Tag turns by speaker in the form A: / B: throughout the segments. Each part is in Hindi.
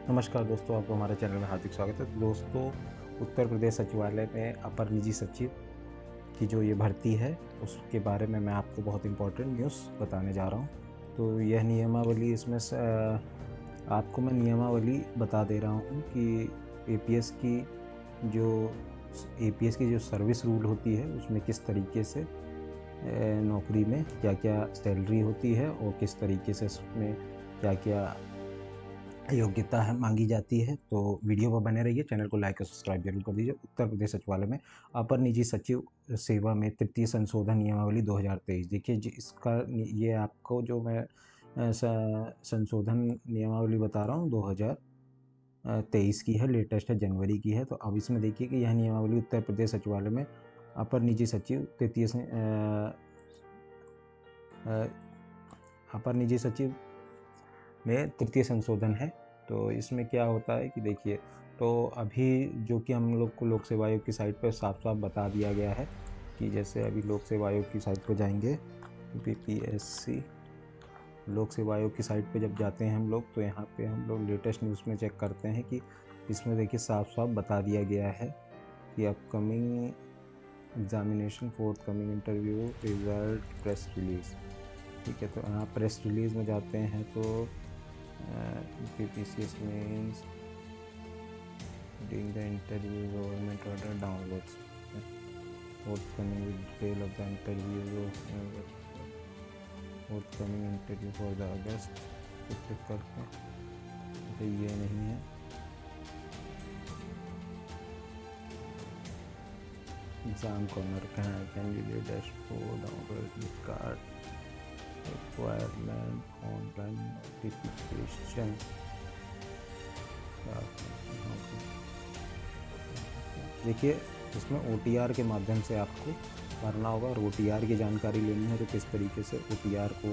A: नमस्कार दोस्तों, आपको हमारे चैनल में हार्दिक स्वागत है। दोस्तों, उत्तर प्रदेश सचिवालय में अपर निजी सचिव की जो ये भर्ती है, उसके बारे में मैं आपको बहुत इम्पोर्टेंट न्यूज़ बताने जा रहा हूँ। तो यह नियमावली इसमें आपको मैं नियमावली बता दे रहा हूँ कि एपीएस की जो एपीएस की जो सर्विस रूल होती है, उसमें किस तरीके से नौकरी में क्या-क्या सैलरी होती है और किस तरीके से उसमें क्या-क्या योग्यता है मांगी जाती है। तो वीडियो पर बने रहिए, चैनल को लाइक और सब्सक्राइब जरूर कर दीजिए। उत्तर प्रदेश सचिवालय में अपर निजी सचिव सेवा में तृतीय संशोधन नियमावली 2023। देखिए इसका ये आपको जो मैं संशोधन नियमावली बता रहा हूँ 2023 की है, लेटेस्ट है, जनवरी की है। तो अब इसमें देखिए कि यह नियमावली उत्तर प्रदेश सचिवालय में अपर निजी सचिव अपर निजी सचिव में तृतीय संशोधन है। तो इसमें क्या होता है कि देखिए, तो अभी जो कि हम लोग को लोक सेवा आयोग की साइट पर साफ साफ बता दिया गया है कि जैसे अभी लोक सेवा आयोग की साइट पर जाएंगे, यूपीपीएससी लोक सेवा आयोग की साइट पर जब जाते हैं हम लोग, तो यहाँ पे हम लोग लेटेस्ट न्यूज़ में चेक करते हैं कि इसमें देखिए साफ साफ बता दिया गया है कि upcoming examination, fourth coming interview result, press release. ठीक है, तो यहाँ प्रेस रिलीज में जाते हैं तो UPPCS means during the interview government order downloads forthcoming with detail of the interview forthcoming interview for the August तो क्लिक करके तो ये नहीं है। एग्जाम कॉर्नर का है, candidate dashboard, download card, requirement, online notification. देखिए इसमें OTR के माध्यम से आपको भरना होगा और OTR की जानकारी लेनी है तो किस तरीके से OTR को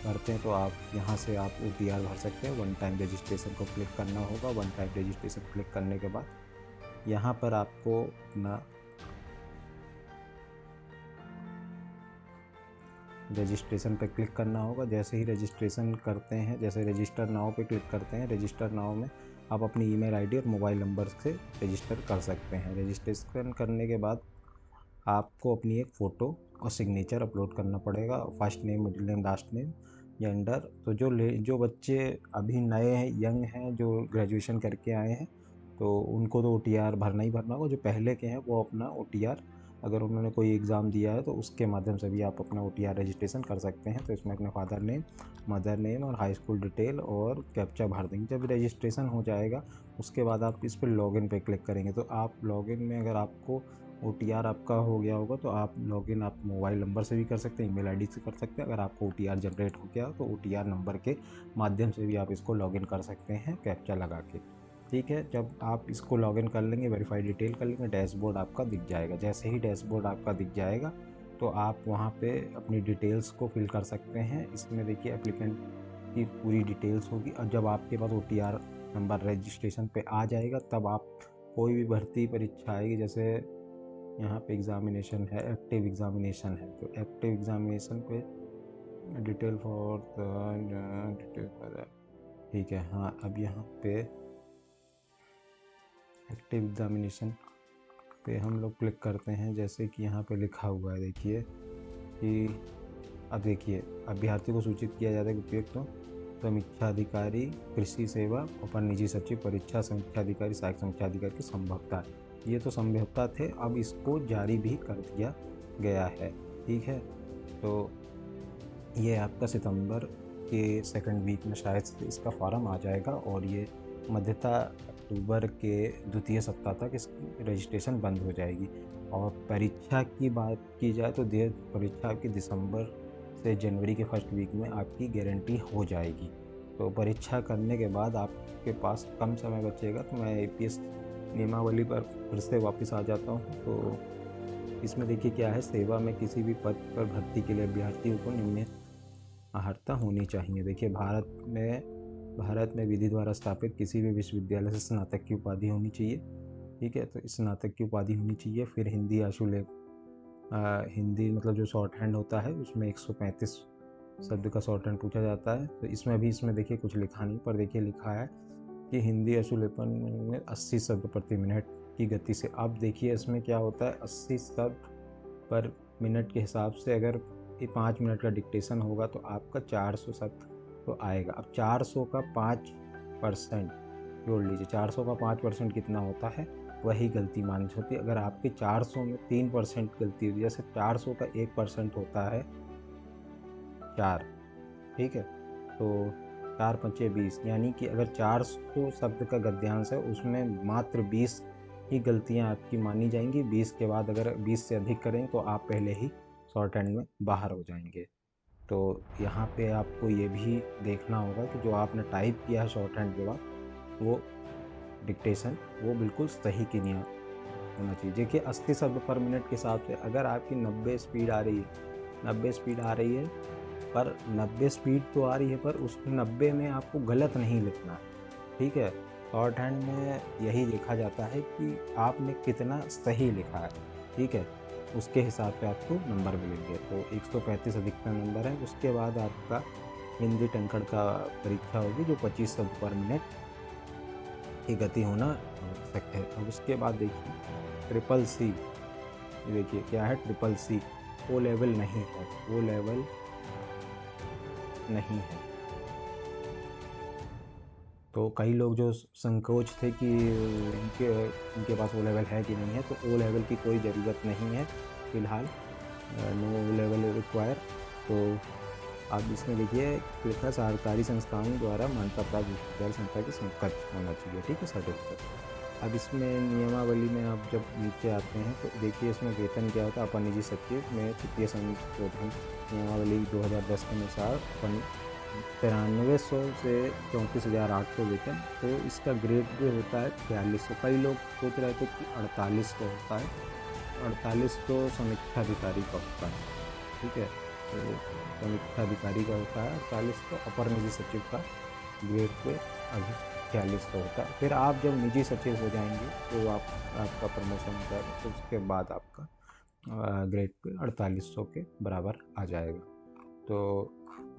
A: भरते हैं, तो आप यहाँ से आप OTR भर सकते हैं। वन टाइम रजिस्ट्रेशन को क्लिक करना होगा। वन टाइम रजिस्ट्रेशन क्लिक करने के बाद यहाँ पर आपको अपना रजिस्ट्रेशन पर क्लिक करना होगा। जैसे ही रजिस्ट्रेशन करते हैं, जैसे रजिस्टर नाउ पे क्लिक करते हैं, रजिस्टर नाउ में आप अपनी ईमेल आईडी और मोबाइल नंबर से रजिस्टर कर सकते हैं। रजिस्ट्रेशन करने के बाद आपको अपनी एक फ़ोटो और सिग्नेचर अपलोड करना पड़ेगा। First name, middle name, last name, gender. तो जो बच्चे अभी नए हैं, यंग हैं, जो ग्रेजुएशन करके आए हैं, तो उनको तो OTR भरना ही भरना होगा। जो पहले के हैं वो अपना OTR, अगर उन्होंने कोई एग्ज़ाम दिया है तो उसके माध्यम से भी आप अपना OTR रजिस्ट्रेशन कर सकते हैं। तो इसमें अपने फादर नेम, मदर नेम और हाई स्कूल डिटेल और कैप्चा भर देंगे। जब रजिस्ट्रेशन हो जाएगा उसके बाद आप इस पर लॉगिन पे क्लिक करेंगे। तो आप लॉगिन में अगर आपको OTR आपका हो गया होगा तो आप लॉगिन आप मोबाइल नंबर से भी कर सकते हैं, ईमेल आईडी से कर सकते हैं। अगर आपको OTR जनरेट हो गया तो OTR नंबर के माध्यम से भी आप इसको लॉगिन कर सकते हैं कैप्चा लगा के। ठीक है, जब आप इसको लॉगिन कर लेंगे, वेरीफाई डिटेल कर लेंगे, डैशबोर्ड आपका दिख जाएगा। जैसे ही डैशबोर्ड आपका दिख जाएगा तो आप वहाँ पे अपनी डिटेल्स को फिल कर सकते हैं। इसमें देखिए एप्लीकेंट की पूरी डिटेल्स होगी और जब आपके पास OTR नंबर रजिस्ट्रेशन पे आ जाएगा तब आप कोई भी भर्ती परीक्षा आएगी, जैसे यहाँ पे एग्ज़ामिनेशन है, एक्टिव एग्ज़ामिनेशन है, तो एक्टिव एग्ज़ामिनेशन पे डिटेल फॉर डिटेल, ठीक है। हाँ, अब यहाँ पे एक्टिव एग्ज़ामिनेशन पे हम लोग क्लिक करते हैं। जैसे कि यहाँ पे लिखा हुआ है, देखिए कि अब देखिए अभ्यर्थी को सूचित किया जाता है कि उपयुक्त तो समीक्षा अधिकारी कृषि सेवा अपर निजी सचिव परीक्षा समीक्षा अधिकारी सहायक समीक्षा अधिकारी के संभवता, ये तो संभवता थे, अब इसको जारी भी कर दिया गया है। ठीक है, तो ये आपका सितंबर के सेकंड वीक में शायद से इसका फॉर्म आ जाएगा और ये मध्यता अक्टूबर के द्वितीय सप्ताह तक इसकी रजिस्ट्रेशन बंद हो जाएगी। और परीक्षा की बात की जाए तो परीक्षा आपकी दिसंबर से जनवरी के फर्स्ट वीक में आपकी गारंटी हो जाएगी। तो परीक्षा करने के बाद आपके पास कम समय बचेगा। तो मैं APS नियमावली पर फिर से वापस आ जाता हूँ। तो इसमें देखिए क्या है, सेवा में किसी भी पद पर भर्ती के लिए अभ्यर्थियों को निम्न अर्हता होनी चाहिए। देखिए भारत में विधि द्वारा स्थापित किसी भी विश्वविद्यालय से स्नातक की उपाधि होनी चाहिए। ठीक है, तो स्नातक की उपाधि होनी चाहिए। फिर हिंदी आशुलेख, हिंदी मतलब जो शॉर्ट हैंड होता है उसमें 135 शब्द का शॉर्ट हैंड पूछा जाता है। तो इसमें देखिए कुछ लिखा नहीं, पर देखिए लिखा है कि हिंदी असुलेपन में 80 शब्द प्रति मिनट की गति से। अब देखिए इसमें क्या होता है, 80 शब्द पर मिनट के हिसाब से अगर ये 5 मिनट का डिक्टेशन होगा तो आपका 400 शब्द तो आएगा। अब 400 का 5% जोड़ लीजिए, 400 का 5% कितना होता है, वही गलती मानी होती है। अगर आपके 400 में 3% गलती होगी, जैसे 400 का 1% होता है 4, ठीक है, तो 4 पंचे 20, यानी कि अगर 400 शब्द का गद्यांश है उसमें मात्र 20 ही गलतियां आपकी मानी जाएंगी। 20 के बाद अगर 20 से अधिक करें तो आप पहले ही शॉर्ट हैंड में बाहर हो जाएंगे। तो यहाँ पे आपको ये भी देखना होगा कि जो आपने टाइप किया है शॉर्ट हैंड के बाद, वो डिक्टेशन वो बिल्कुल सही की नहीं होना चाहिए। देखिए 80 शब्द पर मिनट के हिसाब से अगर आपकी 90 स्पीड आ रही है, 90 स्पीड आ रही है, पर 90 स्पीड तो आ रही है पर उस 90 में आपको गलत नहीं लिखना है, ठीक है। शॉर्ट हैंड में यही देखा जाता है कि आपने कितना सही लिखा है, ठीक है, उसके हिसाब से आपको नंबर मिलेंगे। तो 135 अधिकतम नंबर है। उसके बाद आपका हिंदी टंकण का परीक्षा होगी जो 25 शब्द पर मिनट की गति होना आवश्यक है। अब उसके बाद देखिए ट्रिपल सी, देखिए क्या है ट्रिपल सी, वो लेवल नहीं है, वो लेवल नहीं है। तो कई लोग जो संकोच थे कि इनके पास वो लेवल है कि नहीं है, तो ओ लेवल की कोई ज़रूरत नहीं है फ़िलहाल, नो लेवल रिक्वायर। तो आप इसमें देखिए लिखा सरकारी संस्थाओं द्वारा मान्यता प्राप्त विश्वविद्यालय संस्था की संकट होना चाहिए, ठीक है, सर्टिफिकेट। अब इसमें नियमावली में आप जब नीचे आते हैं तो देखिए इसमें वेतन क्या होता है। अपर निजी सचिव में तृतीय संशोधन नियमावली 2010 के अनुसार 9300 से 34,800 वेतन। तो इसका ग्रेड जो होता है 4600। कई लोग सोच रहे थे कि 4800 होता है, 4800 समीक्षा अधिकारी का होता है, ठीक है, तो समीक्षा अधिकारी का होता है 4800। अपर निजी सचिव का ग्रेड पे अभी 4600 होता है। फिर आप जब निजी सचिव हो जाएंगे तो आपका प्रमोशन हो जाएगा, तो उसके बाद आपका ग्रेड पे 4800 के बराबर आ जाएगा। तो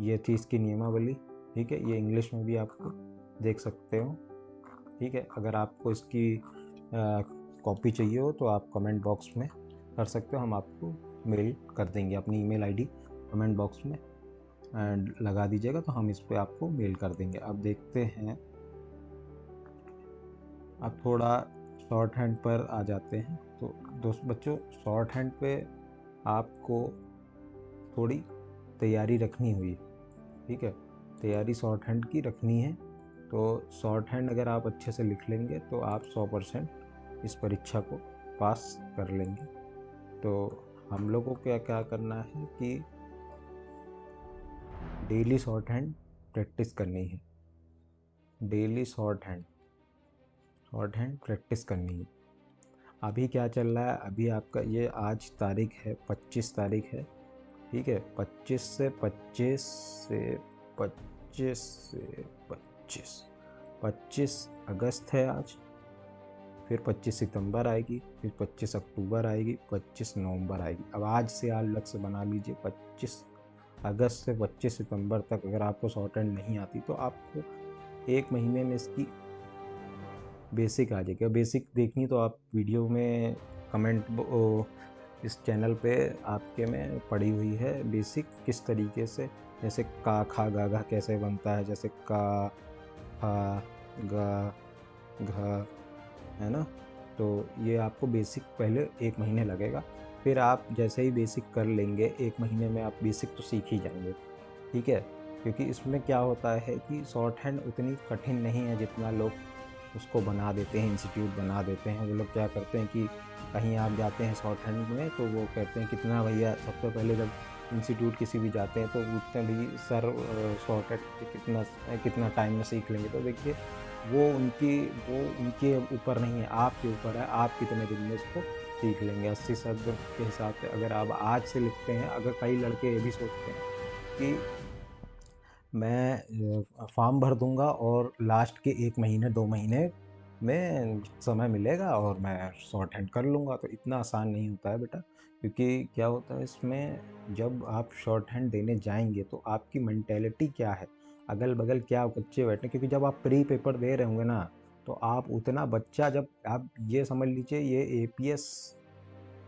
A: ये थी इसकी नियमावली, ठीक है। ये इंग्लिश में भी आपको देख सकते हो, ठीक है। अगर आपको इसकी कॉपी चाहिए हो तो आप कमेंट बॉक्स में कर सकते हो, हम आपको मेल कर देंगे। अपनी ईमेल आईडी कमेंट बॉक्स में लगा दीजिएगा तो हम इस पर आपको मेल कर देंगे। अब देखते हैं, अब थोड़ा शॉर्ट हैंड पर आ जाते हैं। तो बच्चों शॉर्ट हैंड पे आपको थोड़ी तैयारी रखनी हुई, ठीक है, तैयारी शॉर्ट हैंड की रखनी है। तो शॉर्ट हैंड अगर आप अच्छे से लिख लेंगे तो आप 100% इस परीक्षा को पास कर लेंगे। तो हम लोगों को क्या क्या करना है कि डेली शॉर्ट हैंड प्रैक्टिस करनी है, डेली शॉर्ट हैंड प्रैक्टिस करनी है। अभी क्या चल रहा है, अभी आपका ये आज तारीख है 25 तारीख है, ठीक है, 25 अगस्त है आज, फिर 25 सितंबर आएगी, फिर 25 अक्टूबर आएगी, 25 नवंबर आएगी। अब आज से आप लक्ष्य बना लीजिए 25 अगस्त से 25 सितंबर तक अगर आपको शॉर्ट हैंड नहीं आती तो आपको एक महीने में इसकी बेसिक आ जाएगी। बेसिक देखनी तो आप वीडियो में कमेंट इस चैनल पे आपके में पड़ी हुई है बेसिक किस तरीके से, जैसे का खा गा घा कैसे बनता है, जैसे का खा गा घा, है ना। तो ये आपको बेसिक पहले एक महीने लगेगा, फिर आप जैसे ही बेसिक कर लेंगे एक महीने में आप बेसिक तो सीख ही जाएंगे, ठीक है। क्योंकि इसमें क्या होता है कि शॉर्ट हैंड उतनी कठिन नहीं है जितना लोग उसको बना देते हैं, इंस्टीट्यूट बना देते हैं। वो लोग क्या करते हैं कि कहीं आप जाते हैं शॉर्ट हैंड में तो वो कहते हैं कितना भैया, सबसे पहले जब इंस्टीट्यूट किसी भी जाते हैं तो पूछते हैं भाई सर शॉर्ट हैंड कितना टाइम में सीख लेंगे। तो देखिए वो उनके ऊपर नहीं है, आपके ऊपर है, आप कितने दिन में इसको सीख लेंगे। 80 शब्द के हिसाब से अगर आप आज से लिखते हैं, अगर कई लड़के ये भी सोचते हैं कि मैं फॉर्म भर दूंगा और लास्ट के 1 महीने 2 महीने में समय मिलेगा और मैं शॉर्ट हैंड कर लूँगा, तो इतना आसान नहीं होता है बेटा। क्योंकि क्या होता है इसमें, जब आप शॉर्ट हैंड देने जाएंगे तो आपकी मेंटेलिटी क्या है, अगल बगल क्या बच्चे बैठे, क्योंकि जब आप प्री पेपर दे रहे होंगे ना, तो आप उतना बच्चा, जब आप ये समझ लीजिए ये एपीएस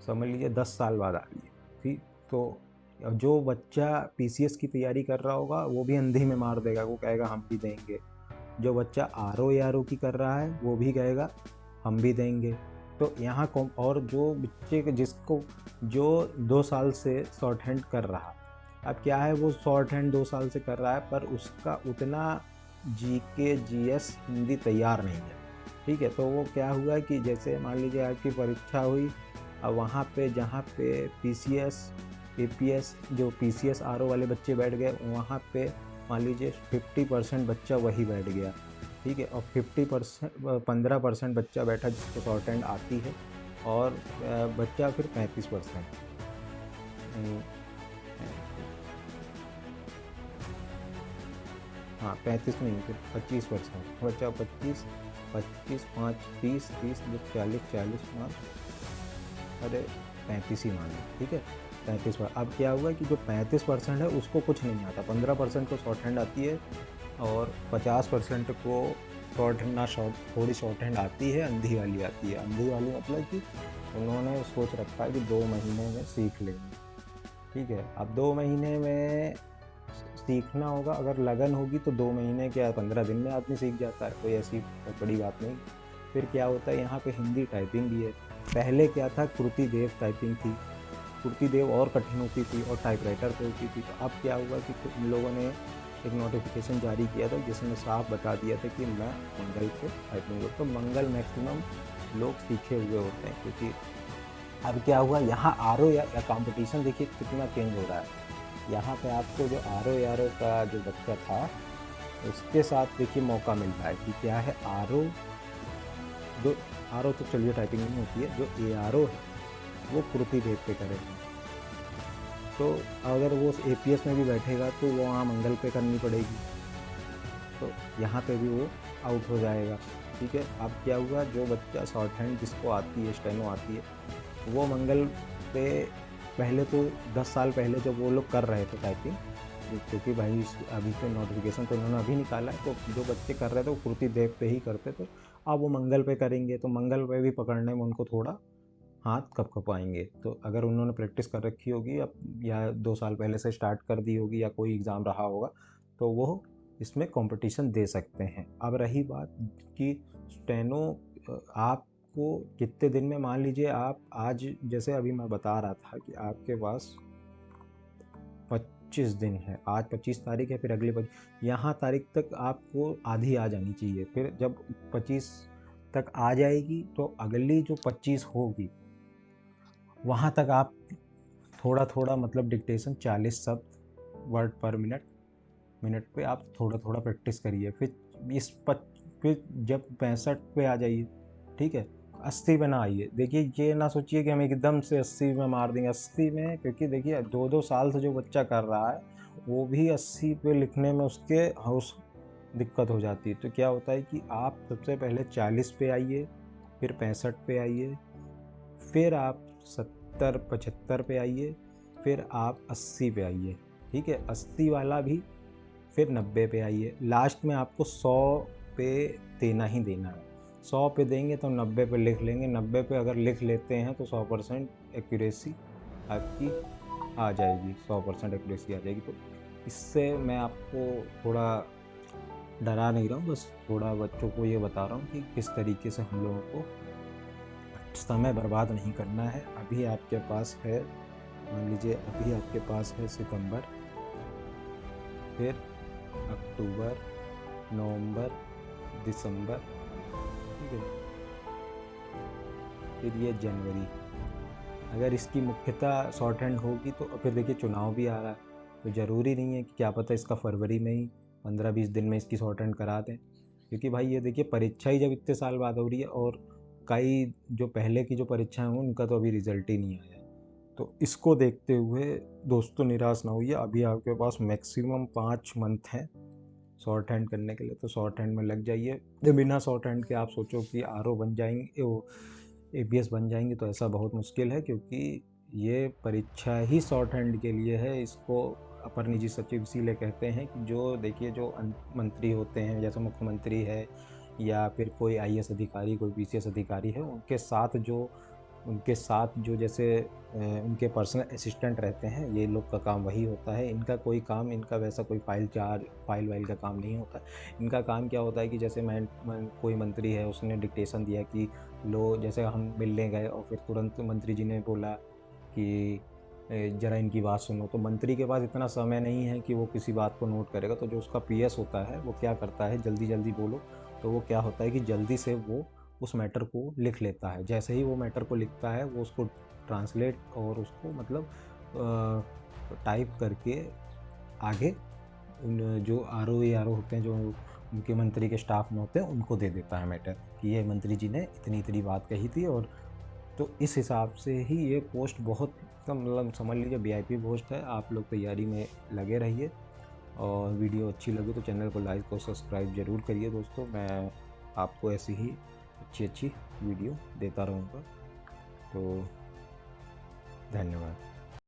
A: समझ लीजिए 10 साल बाद आ रही है, ठीक। तो जो बच्चा पीसीएस की तैयारी कर रहा होगा वो भी अंधी में मार देगा, वो कहेगा हम भी देंगे। जो बच्चा आरओ या आरओ की कर रहा है वो भी कहेगा हम भी देंगे। तो यहाँ और जो बच्चे जिसको जो 2 साल से शॉर्ट हैंड कर रहा, अब क्या है वो शॉर्ट हैंड 2 साल से कर रहा है, पर उसका उतना जीके जीएस हिंदी तैयार नहीं है, ठीक है। तो वो क्या हुआ कि जैसे मान लीजिए आपकी परीक्षा हुई, अब वहाँ पे जहाँ पे पीसीएस एपीएस जो पीसीएस आरओ वाले बच्चे बैठ गए, वहाँ पे मान लीजिए 50% बच्चा वही बैठ गया, ठीक है। और 15% बच्चा बैठा जिसको शॉर्ट हैंड आती है, और बच्चा फिर 35%, हाँ 35 नहीं फिर 25% बच्चा, 25 25 5 30 30 40 40 5 अरे 35 ही मान लो, ठीक है 35%। अब क्या हुआ कि जो 35% है उसको कुछ नहीं आता, 15% को शॉर्ट हैंड आती है, और 50% को थोड़ी शॉर्ट हैंड आती है, अंधी वाली आती है। अंधी वाली मतलब कि उन्होंने सोच रखा है कि 2 महीने में सीख लेंगे, ठीक है। अब 2 महीने में सीखना होगा, अगर लगन होगी तो 2 महीने क्या 15 दिन में आदमी सीख जाता है, कोई ऐसी बड़ी बात नहीं। फिर क्या होता है यहाँ पे हिंदी टाइपिंग भी है। पहले क्या था, कुर्ती देव टाइपिंग थी, कुर्ती देव और कठिन होती थी और टाइपराइटर पे होती थी। तो अब क्या हुआ कि उन लोगों ने एक नोटिफिकेशन जारी किया था जिसमें साफ बता दिया था कि मैं मंगल पे टाइपिंग करता हूँ। तो मंगल मैक्सिमम लोग सीखे हुए होते हैं, क्योंकि अब क्या हुआ यहाँ आरओ या कंपटीशन देखिए कितना चेंज हो रहा है। यहाँ पे आपको जो आरओ का जो बच्चा था उसके साथ देखिए मौका मिल रहा है कि क्या है, जो आरओ तो चलिए टाइपिंग नहीं होती है, जो एआरओ है वो कुर्ती देव पे करेगा। तो अगर वो एपीएस में भी बैठेगा तो वो वहाँ मंगल पे करनी पड़ेगी, तो यहाँ पे भी वो आउट हो जाएगा, ठीक है। अब क्या हुआ, जो बच्चा शॉर्ट हैंड जिसको आती है, स्टेनो आती है, वो मंगल पे पहले तो 10 साल पहले जब वो लोग कर रहे थे टाइपिंग, क्योंकि भाई अभी तो नोटिफिकेशन तो उन्होंने अभी निकाला है, तो जो बच्चे कर रहे थे वो कुर्ती देव पे ही करते थे। अब वो मंगल पे करेंगे तो मंगल पे भी पकड़ने में उनको थोड़ा हाथ कँपाएँगे। तो अगर उन्होंने प्रैक्टिस कर रखी होगी अब, या 2 साल पहले से स्टार्ट कर दी होगी, या कोई एग्ज़ाम रहा होगा, तो वो इसमें कॉम्पिटिशन दे सकते हैं। अब रही बात कि स्टेनो आपको कितने दिन में, मान लीजिए आप आज, जैसे अभी मैं बता रहा था कि आपके पास 25 दिन है, आज 25 तारीख है, फिर अगले यहाँ तारीख तक आपको आधी आ जानी चाहिए। फिर जब 25 तक आ जाएगी तो अगली जो 25 होगी वहाँ तक आप थोड़ा थोड़ा मतलब डिक्टेशन 40 शब्द वर्ड पर मिनट पे आप थोड़ा थोड़ा प्रैक्टिस करिए। फिर जब 65 पे आ जाइए, ठीक है, 80 पे ना आइए। देखिए ये ना सोचिए कि हम एकदम से 80 में मार देंगे, 80 में, क्योंकि देखिए 2-2 साल से जो बच्चा कर रहा है वो भी 80 पे लिखने में उसके हाउस दिक्कत हो जाती है। तो क्या होता है कि आप सबसे पहले 40 पे आइए, फिर 65 पे आइए, फिर आप 70-75 पे आइए, फिर आप 80 पे आइए, ठीक है, 80 वाला भी, फिर 90 पे आइए। लास्ट में आपको 100 पे देना ही देना है। 100 पे देंगे तो 90 पे लिख लेंगे, 90 पे अगर लिख लेते हैं तो 100% एक्यूरेसी आपकी आ जाएगी, 100% एक्यूरेसी आ जाएगी। तो इससे मैं आपको थोड़ा डरा नहीं रहा हूँ, बस थोड़ा बच्चों को ये बता रहा हूँ कि किस तरीके से हम लोगों को समय बर्बाद नहीं करना है। अभी आपके पास है, मान लीजिए अभी आपके पास है सितंबर, फिर अक्टूबर, नवंबर, दिसंबर, ठीक है, फिर ये जनवरी। अगर इसकी मुख्यतः शॉर्ट हैंड होगी तो फिर देखिए चुनाव भी आ रहा है, तो ज़रूरी नहीं है कि क्या पता इसका फरवरी में ही 15-20 दिन में इसकी शॉर्ट हैंड करा दें, क्योंकि भाई ये देखिए परीक्षा ही जब इतने साल बाद हो रही है, और कई जो पहले की जो परीक्षाएं हों उनका तो अभी रिजल्ट ही नहीं आया है। तो इसको देखते हुए दोस्तों निराश ना होइए, अभी आपके पास मैक्सिमम 5 मंथ हैं शॉर्ट हैंड करने के लिए, तो शॉर्ट हैंड में लग जाइए। बिना शॉर्ट हैंड के आप सोचो कि आरओ बन जाएंगे, वो एपीएस बन जाएंगे, तो ऐसा बहुत मुश्किल है, क्योंकि ये परीक्षा ही शॉर्ट हैंड के लिए है। इसको अपर निजी सचिव इसीलिए कहते हैं कि जो देखिए जो मंत्री होते हैं, जैसे मुख्यमंत्री है या फिर कोई आईएएस अधिकारी, कोई पीसीएस अधिकारी है, उनके साथ जो जैसे उनके पर्सनल असिस्टेंट रहते हैं, ये लोग का काम वही होता है। इनका कोई काम, इनका वैसा कोई फाइल वाइल का काम नहीं होता। इनका काम क्या होता है कि जैसे कोई मंत्री है, उसने डिक्टेशन दिया कि लो, जैसे हम मिलने गए और फिर तुरंत मंत्री जी ने बोला कि ज़रा इनकी बात सुनो, तो मंत्री के पास इतना समय नहीं है कि वो किसी बात को नोट करेगा। तो जो उसका पीएस होता है वो क्या करता है, जल्दी जल्दी बोलो, तो वो क्या होता है कि जल्दी से वो उस मैटर को लिख लेता है। जैसे ही वो मैटर को लिखता है, वो उसको ट्रांसलेट और उसको मतलब टाइप करके आगे उन जो आरओ होते हैं, जो उनके मंत्री के स्टाफ में होते हैं, उनको दे देता है मैटर कि ये मंत्री जी ने इतनी इतनी बात कही थी। और तो इस हिसाब से ही ये पोस्ट बहुत मतलब समझ लीजिए वीआईपी पोस्ट है। आप लोग तैयारी में लगे रहिए, और वीडियो अच्छी लगे तो चैनल को लाइक और सब्सक्राइब ज़रूर करिए दोस्तों। मैं आपको ऐसी ही अच्छी अच्छी वीडियो देता रहूँगा। तो धन्यवाद।